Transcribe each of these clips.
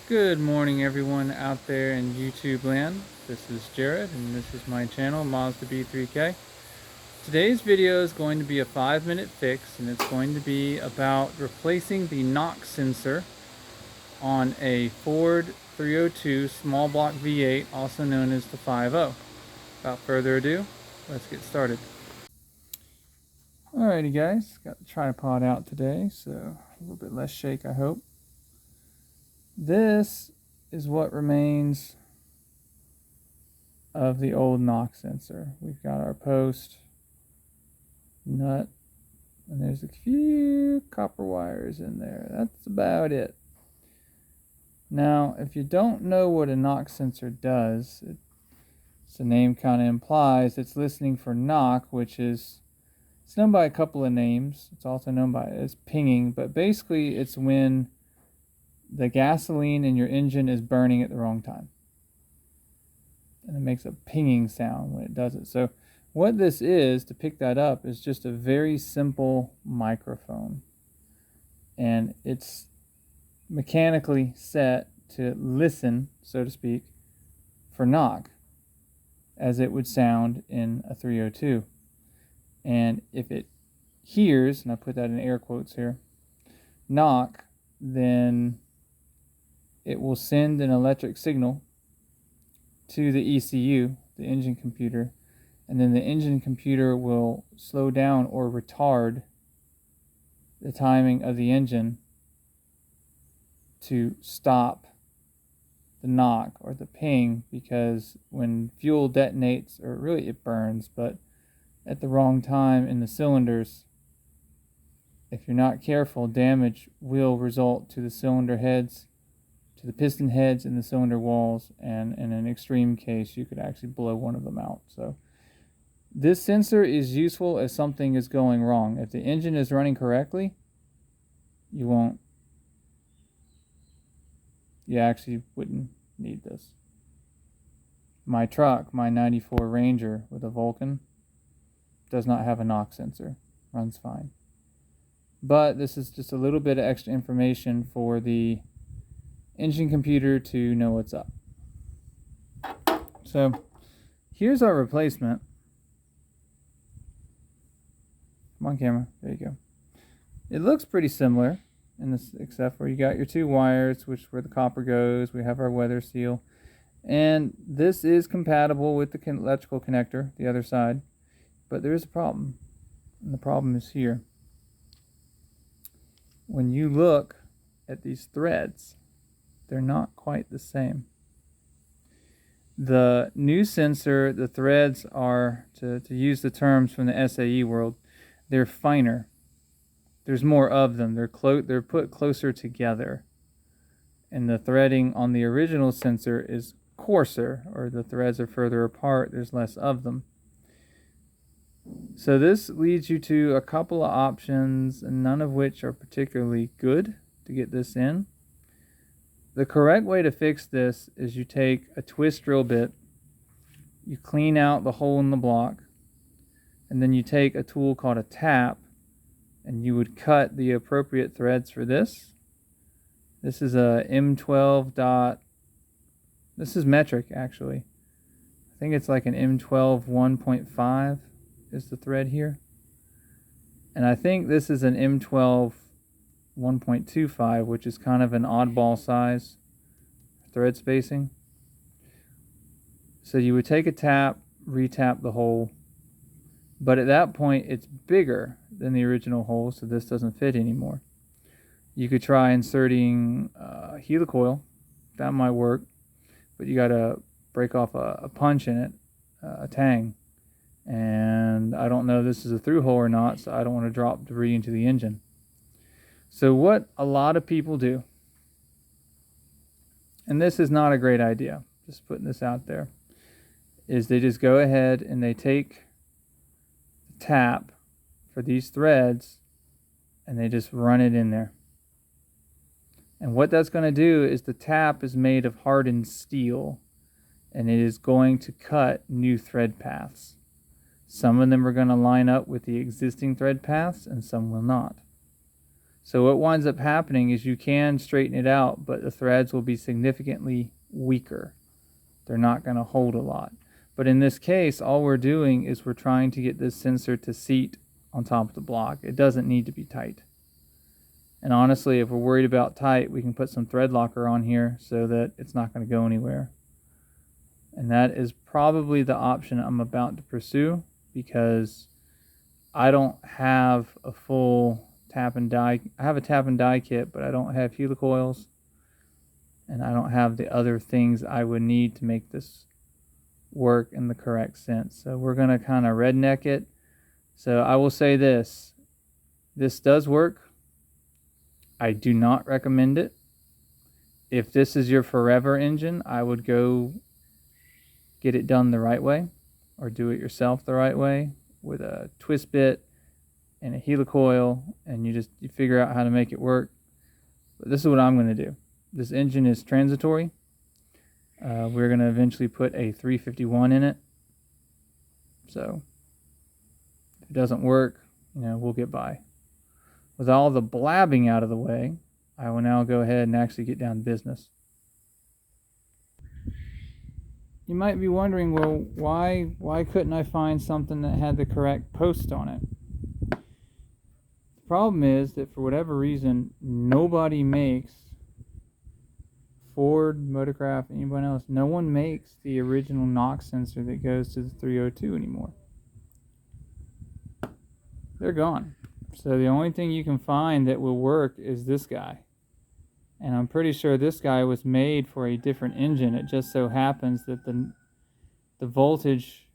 Good morning, everyone out there in YouTube land. This is Jared, and this is my channel, Mazda B3K. Today's video is going to be a 5-minute fix, and it's going to be about replacing the knock sensor on a Ford 302 small block V8, also known as the 5.0. Without further ado, let's get started. Alrighty guys, got the tripod out today, so a little bit less shake, I hope. This is what remains of the old knock sensor. We've got our post, nut, and there's a few copper wires in there. That's about it. Now, if you don't know what a knock sensor does, as the name kind of implies, it's listening for knock, which is, it's known by a couple of names. It's also known as pinging, but basically it's when the gasoline in your engine is burning at the wrong time. And it makes a pinging sound when it does it. So what this is, to pick that up, is just a very simple microphone. And it's mechanically set to listen, so to speak, for knock, as it would sound in a 302. And if it hears, and I put that in air quotes here, knock, then it will send an electric signal to the ECU, the engine computer, and then the engine computer will slow down or retard the timing of the engine to stop the knock or the ping, because when fuel detonates, or really it burns, but at the wrong time in the cylinders, if you're not careful, damage will result to the cylinder heads, to the piston heads and the cylinder walls, and in an extreme case you could actually blow one of them out. So this sensor is useful if something is going wrong. If the engine is running correctly, you actually wouldn't need this. My truck, my 94 Ranger with a Vulcan, does not have a knock sensor. Runs fine. But this is just a little bit of extra information for the engine computer to know what's up. So here's our replacement. Come on, camera. There you go. It looks pretty similar in this, except for you got your two wires, which where the copper goes. We have our weather seal, and this is compatible with the electrical connector, the other side. But there is a problem, and the problem is here. When you look at these threads, they're not quite the same. The new sensor, the threads are, to use the terms from the SAE world, they're finer. There's more of them. They're put closer together. And the threading on the original sensor is coarser, or the threads are further apart. There's less of them. So this leads you to a couple of options, none of which are particularly good to get this in. The correct way to fix this is you take a twist drill bit, you clean out the hole in the block, and then you take a tool called a tap, and you would cut the appropriate threads for this. This is a M12 dot, this is metric actually. I think it's like an M12 1.5 is the thread here. And I think this is an M12 1.25, which is kind of an oddball size thread spacing. So you would take a tap, retap the hole, but at that point it's bigger than the original hole, so this doesn't fit anymore. You could try inserting helicoil. That might work, but you got to break off a punch in it, a tang. And I don't know if this is a through hole or not, so I don't want to drop debris into the engine. So what a lot of people do, and this is not a great idea, just putting this out there, is they just go ahead and they take the tap for these threads and they just run it in there. And what that's going to do is, the tap is made of hardened steel, and it is going to cut new thread paths. Some of them are going to line up with the existing thread paths and some will not. So what winds up happening is you can straighten it out, but the threads will be significantly weaker. They're not going to hold a lot. But in this case, all we're doing is we're trying to get this sensor to seat on top of the block. It doesn't need to be tight. And honestly, if we're worried about tight, we can put some thread locker on here so that it's not going to go anywhere. And that is probably the option I'm about to pursue, because I don't have a full tap and die. I have a tap and die kit, but I don't have helicoils, and I don't have the other things I would need to make this work in the correct sense. So we're going to kind of redneck it. So I will say this does work. I do not recommend it. If this is your forever engine, I would go get it done the right way, or do it yourself the right way with a twist bit and a helicoil, and you figure out how to make it work. But this is what I'm going to do. This engine is transitory. We're going to eventually put a 351 in it. So if it doesn't work, we'll get by. With all the blabbing out of the way, I will now go ahead and actually get down to business. You might be wondering, well, why couldn't I find something that had the correct post on it? The problem is that for whatever reason, nobody makes, Ford, Motorcraft, anyone else, no one makes the original knock sensor that goes to the 302 anymore. They're gone. So the only thing you can find that will work is this guy. And I'm pretty sure this guy was made for a different engine. It just so happens that the voltage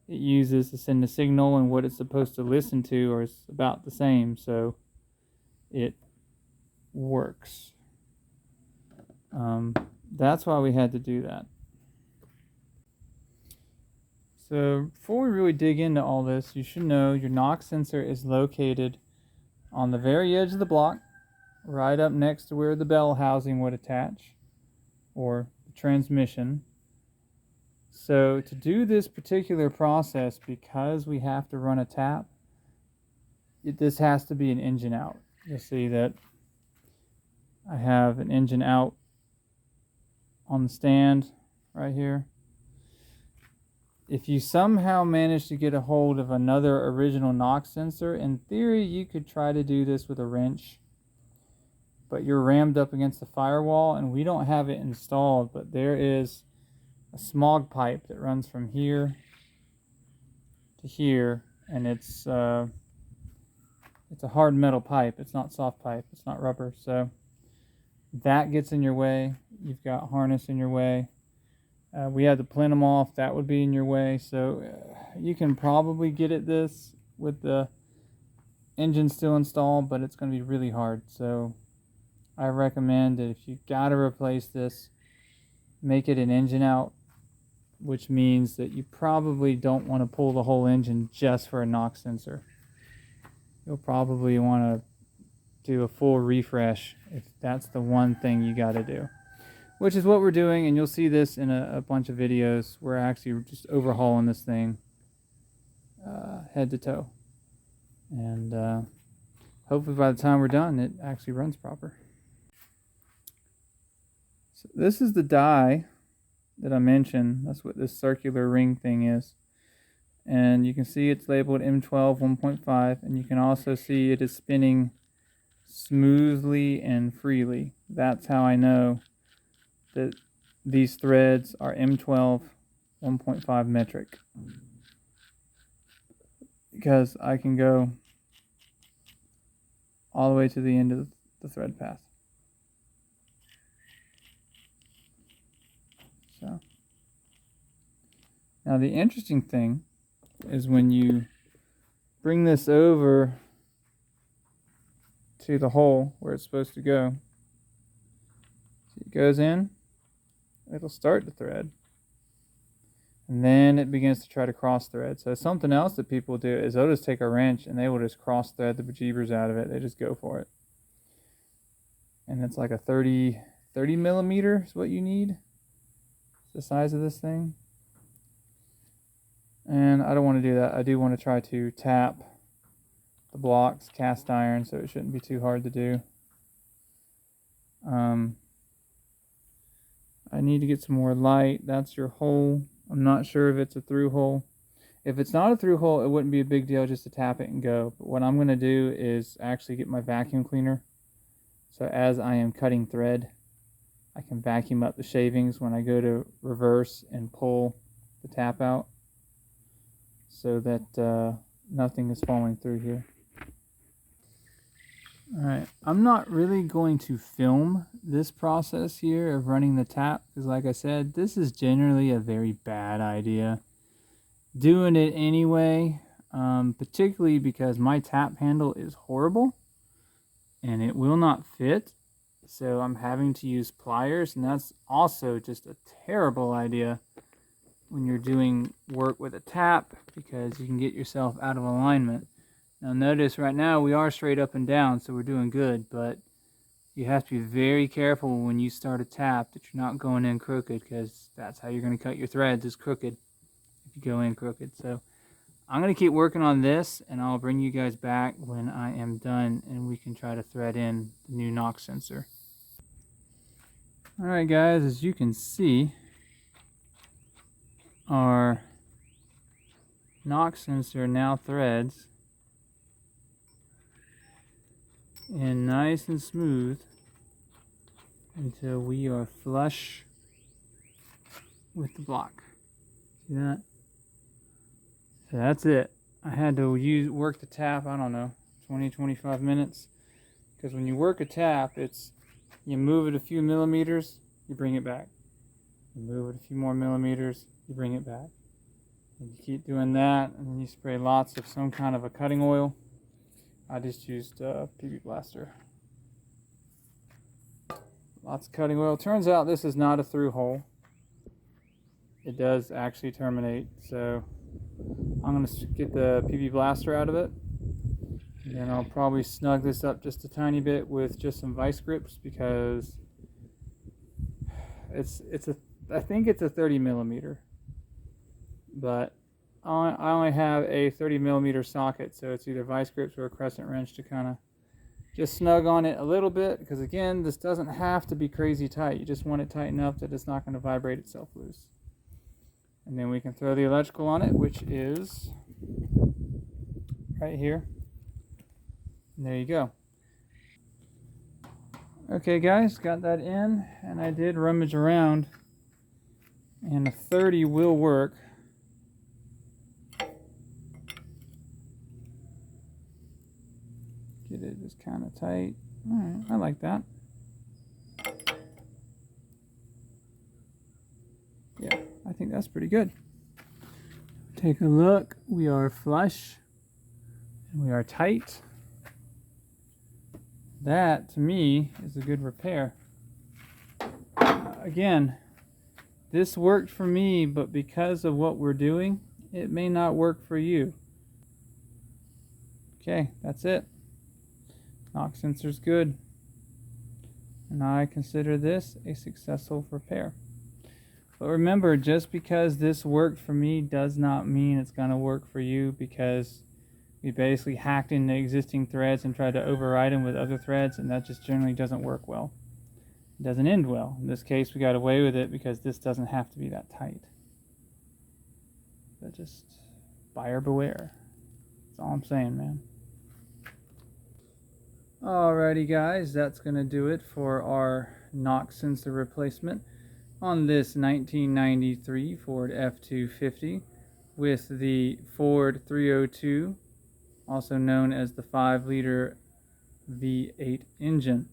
it uses to send the signal and what it's supposed to listen to are about the same. So it works. That's why we had to do that. So before we really dig into all this, you should know your knock sensor is located on the very edge of the block, right up next to where the bell housing would attach, or the transmission. So to do this particular process, because we have to run a tap, this has to be an engine out. You'll see that I have an engine out on the stand right here. If you somehow manage to get a hold of another original knock sensor, in theory you could try to do this with a wrench, but you're rammed up against the firewall, and we don't have it installed, but there is a smog pipe that runs from here to here, and it's a hard metal pipe. It's not soft pipe, it's not rubber, so that gets in your way. You've got harness in your way. We had to plint them off. That would be in your way. So you can probably get at this with the engine still installed, but it's going to be really hard. So I recommend that if you've got to replace this, make it an engine out, which means that you probably don't want to pull the whole engine just for a knock sensor. You'll probably want to do a full refresh if that's the one thing you got to do, which is what we're doing. And you'll see this in a bunch of videos. We're actually just overhauling this thing head to toe, and hopefully by the time we're done it actually runs proper. So this is the die that I mentioned. That's what this circular ring thing is, and you can see it's labeled M12 1.5, and you can also see it is spinning smoothly and freely. That's how I know that these threads are M12 1.5 metric, because I can go all the way to the end of the thread path. So now the interesting thing is when you bring this over to the hole where it's supposed to go, it goes in, it'll start the thread, and then it begins to try to cross thread. So something else that people do is they'll just take a wrench and they will just cross thread the bejeebers out of it. They just go for it. And it's like a 30 millimeter is what you need. It's the size of this thing. And I don't want to do that. I do want to try to tap the blocks, cast iron, so it shouldn't be too hard to do. I need to get some more light. That's your hole. I'm not sure if it's a through hole. If it's not a through hole, it wouldn't be a big deal just to tap it and go. But what I'm going to do is actually get my vacuum cleaner. So as I am cutting thread, I can vacuum up the shavings when I go to reverse and pull the tap out, so that nothing is falling through here. Alright, I'm not really going to film this process here of running the tap, because like I said, this is generally a very bad idea. Doing it anyway, particularly because my tap handle is horrible and it will not fit, so I'm having to use pliers, and that's also just a terrible idea when you're doing work with a tap, because you can get yourself out of alignment. Now notice right now we are straight up and down, so we're doing good, but you have to be very careful when you start a tap that you're not going in crooked, because that's how you're going to cut your threads, is crooked, if you go in crooked. So I'm going to keep working on this, and I'll bring you guys back when I am done and we can try to thread in the new knock sensor. Alright guys, as you can see, our knock sensor now threads and nice and smooth until we are flush with the block. See that? So that's it. I had to work the tap, I don't know, 20-25 minutes, because when you work a tap, it's you move it a few millimeters, you bring it back. You move it a few more millimeters, you bring it back. And you keep doing that, and then you spray lots of some kind of a cutting oil. I just used PB Blaster. Lots of cutting oil. Turns out this is not a through hole. It does actually terminate, so I'm going to get the PB Blaster out of it. And then I'll probably snug this up just a tiny bit with just some vice grips, because I think it's a 30 millimeter. But I only have a 30 millimeter socket, so it's either vice grips or a crescent wrench to kind of just snug on it a little bit, because again, this doesn't have to be crazy tight. You just want it tight enough that it's not going to vibrate itself loose. And then we can throw the electrical on it, which is right here. And there you go. Okay guys, got that in, and I did rummage around, and a 30 will work. Get it just kind of tight. Alright, I like that. Yeah, I think that's pretty good. Take a look. We are flush and we are tight. That, to me, is a good repair. Again, this worked for me, but because of what we're doing, it may not work for you. Okay, that's it. Knock sensor's good, and I consider this a successful repair. But remember, just because this worked for me does not mean it's going to work for you, because we basically hacked into existing threads and tried to override them with other threads, and that just generally doesn't work well. It doesn't end well. In this case, we got away with it because this doesn't have to be that tight. But just buyer beware. That's all I'm saying, man. Alrighty guys, that's going to do it for our knock sensor replacement on this 1993 Ford F250 with the Ford 302, also known as the 5-liter V8 engine.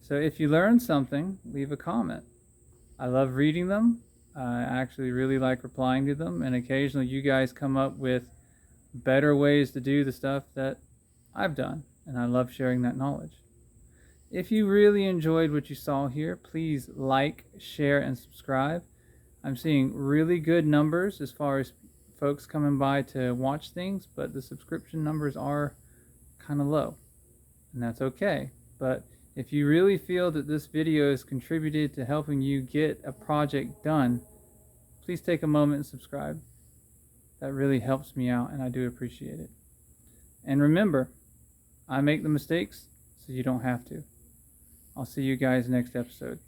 So if you learned something, leave a comment. I love reading them. I actually really like replying to them, and occasionally you guys come up with better ways to do the stuff that I've done, and I love sharing that knowledge. If you really enjoyed what you saw here, please like, share, and subscribe. I'm seeing really good numbers as far as folks coming by to watch things, but the subscription numbers are kind of low, and that's okay. But if you really feel that this video has contributed to helping you get a project done, please take a moment and subscribe. That really helps me out, and I do appreciate it. And remember, I make the mistakes so you don't have to. I'll see you guys next episode.